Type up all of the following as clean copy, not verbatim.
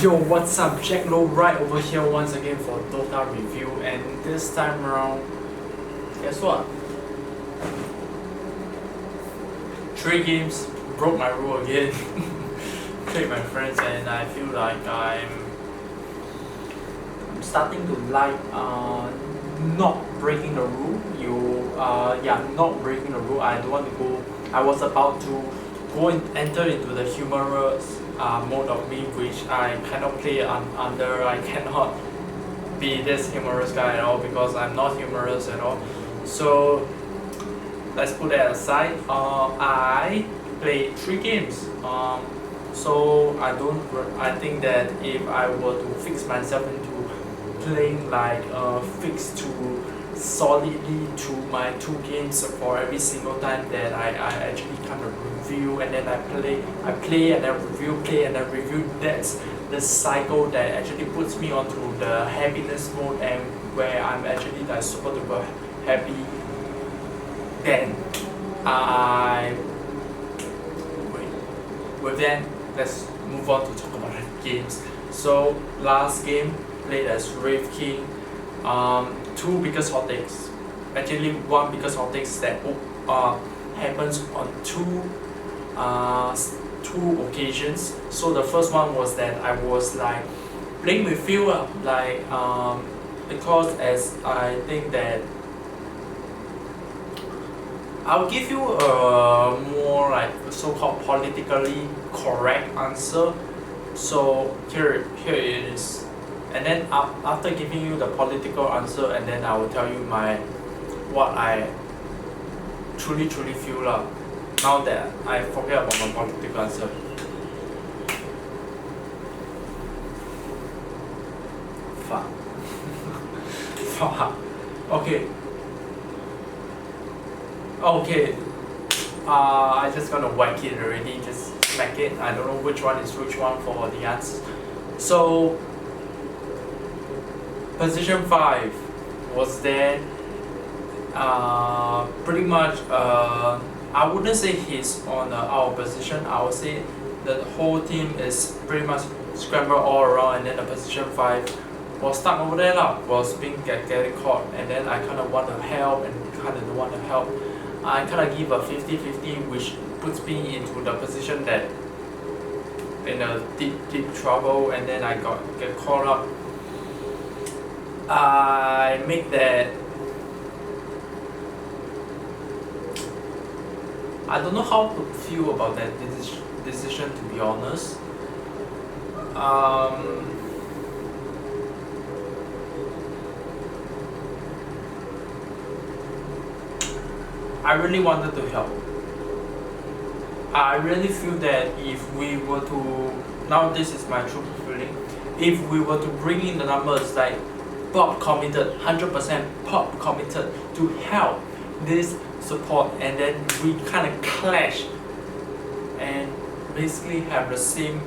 Yo, what's up? Jack Low right over here once again for Dota review, and this time around, guess what? 3 games, broke my rule again. Played my friends, and I feel like I'm starting to like not breaking the rule. Not breaking the rule. I don't want to go. I was about to go and enter into the humorous mode of me, which I cannot play under. I cannot be this humorous guy at all because I'm not humorous at all. So let's put that aside. I played 3 games. So I think that if I were to fix myself into playing like fixed to solidly to my 2 games for every single time that I actually kind of review and then I play and then review, play and then review. That's the cycle that actually puts me onto the happiness mode, and where I'm actually like super duper happy. Then with that, let's move on to talk about the games. So last game played as Wraith King. 2 biggest hot takes. Actually, 1 biggest hot takes that happens on 2 occasions. So the first one was that I was like playing with Phil, because as I think that I'll give you a more like so-called politically correct answer. So here it is. And then after giving you the political answer, and then I will tell you what I truly feel lah. Now that I forget about my political answer. Fuck. Fuck. Okay. I just gonna whack it already. Just smack it. I don't know which one is which one for the answer. So position 5 was there. Pretty much, I wouldn't say he's on our position. I would say the whole team is pretty much scrambled all around, and then the position 5 was stuck over there lah. Was being getting caught, and then I kind of want to help and kind of don't want to help. I kind of give a 50-50, which puts me into the position that in a deep trouble, and then I get caught up. I make that. I don't know how to feel about that decision, to be honest. I really wanted to help. I really feel that if we were to, now this is my true feeling, if we were to bring in the numbers like Bob committed, 100% Bob committed to help this support, and then we kind of clash and basically have the same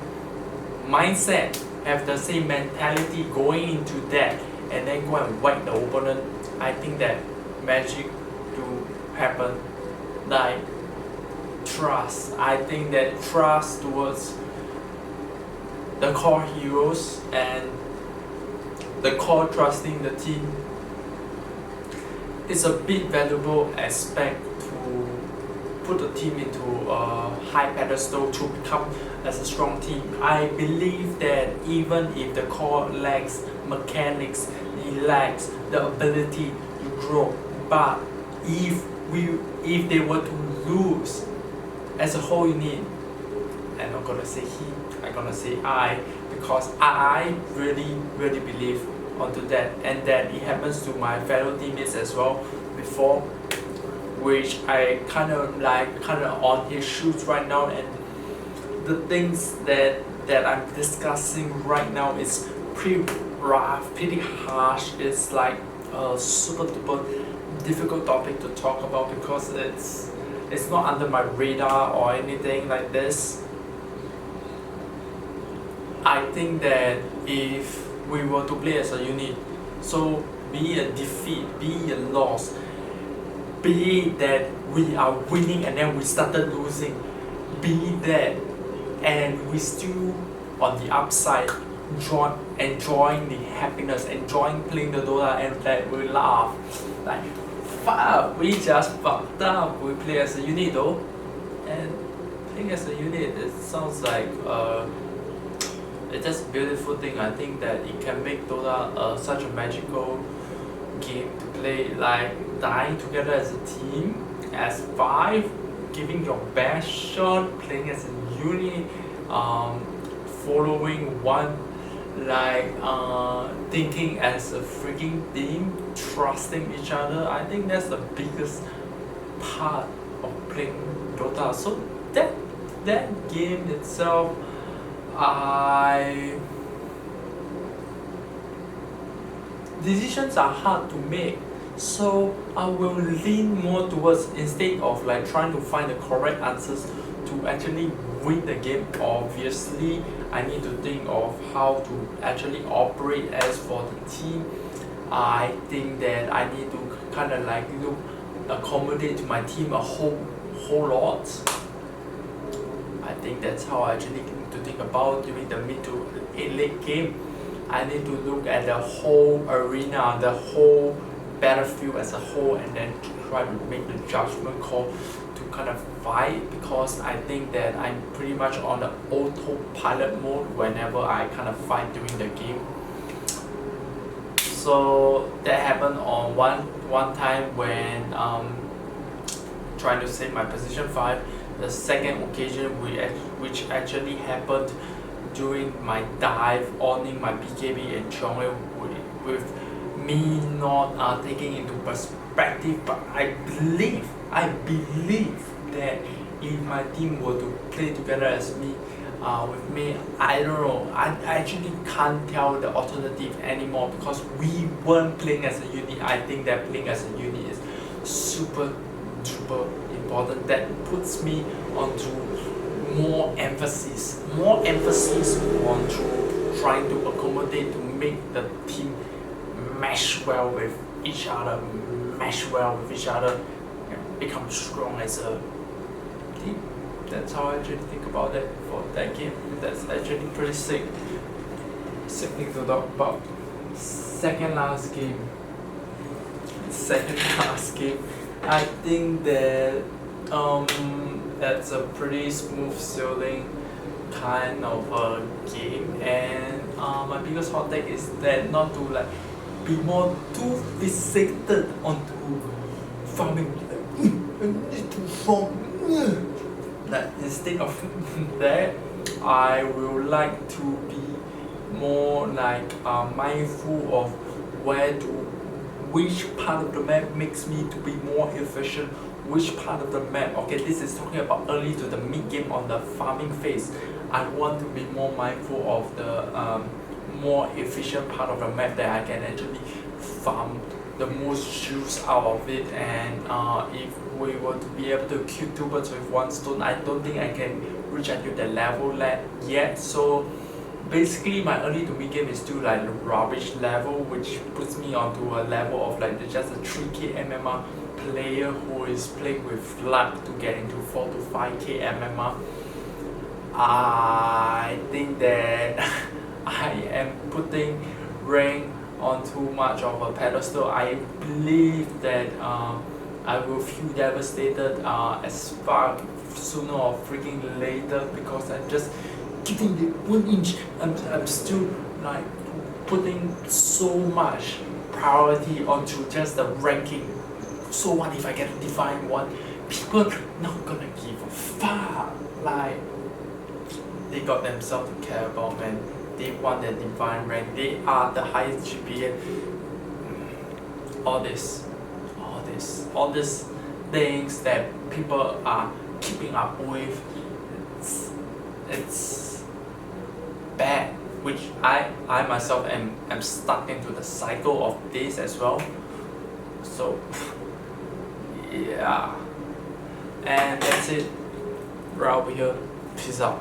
mindset, have the same mentality going into that, and then go and whack the opponent. I think that magic do happen. Like trust. I think that trust towards the core heroes and the core trusting the team is a big valuable aspect to put the team into a high pedestal to become as a strong team. I believe that even if the core lacks mechanics, it lacks the ability to grow, but if they were to lose as a whole unit, I'm not gonna say he, I'm gonna say I, because I really believe onto that, and that it happens to my fellow teammates as well before, which I kind of on his shoes right now, and the things that I'm discussing right now is pretty rough, pretty harsh. It's like a super duper difficult topic to talk about because it's not under my radar or anything like this. I think that if we were to play as a unit, so be a defeat, be a loss, be that we are winning and then we started losing, be that and we still on the upside, enjoying the happiness, enjoying playing the Dota, and that we laugh. Like, fuck, we just fucked up. We play as a unit though, and playing as a unit, it sounds like it's just a beautiful thing. I think that it can make Dota such a magical game to play, like dying together as a team, as 5, giving your best shot, playing as a unit, following one, like thinking as a freaking team, trusting each other. I think that's the biggest part of playing Dota. So that game itself, decisions are hard to make, so I will lean more towards, instead of like trying to find the correct answers to actually win the game, obviously I need to think of how to actually operate. As for the team, I think that I need to kind of like accommodate to my team a whole lot. I think that's how I actually need to think about during the mid to late game. I need to look at the whole arena, the whole battlefield as a whole, and then try to make the judgment call to kind of fight, because I think that I'm pretty much on the autopilot mode whenever I kind of fight during the game. So that happened on one time when trying to save my position 5. The second occasion which actually happened during my dive owning my BKB and Chongwei, with me not taking into perspective. But I believe that if my team were to play together as me, with me, I don't know, I actually can't tell the alternative anymore, because we weren't playing as a unit. I think that playing as a unit is super important. That puts me onto more emphasis onto trying to accommodate, to make the team mesh well with each other, and become strong as a team. That's how I actually think about it for that game. That's actually pretty sick thing to talk about. Second last game, I think that that's a pretty smooth sailing kind of a game, and my biggest hot take is that not to like be more too fixated onto farming. I need to farm. That instead of that, I will like to be more like mindful of which part of the map makes me to be more efficient, which part of the map, okay, this is talking about early to the mid game on the farming phase. I want to be more mindful of the more efficient part of the map, that I can actually farm the most juice out of it. And if we were to be able to kill 2 birds with 1 stone, I don't think I can reach until the level yet. So basically my early to mid game is still like the rubbish level, which puts me onto a level of like just a 3k MMR player who is playing with luck to get into 4 to 5k MMR. I think that I am putting rank on too much of a pedestal. I believe that I will feel devastated as far sooner or freaking later, because I'm just getting the 1 inch. I'm still like putting so much priority onto just the ranking. So what if I get a divine 1? People not gonna give a fuck. Like, they got themselves to care about, man. They want their divine rank. They are the highest GPA. All these things that people are keeping up with, it's bad. Which I myself am stuck into the cycle of this as well. So yeah, and that's it. We're out here. Peace out.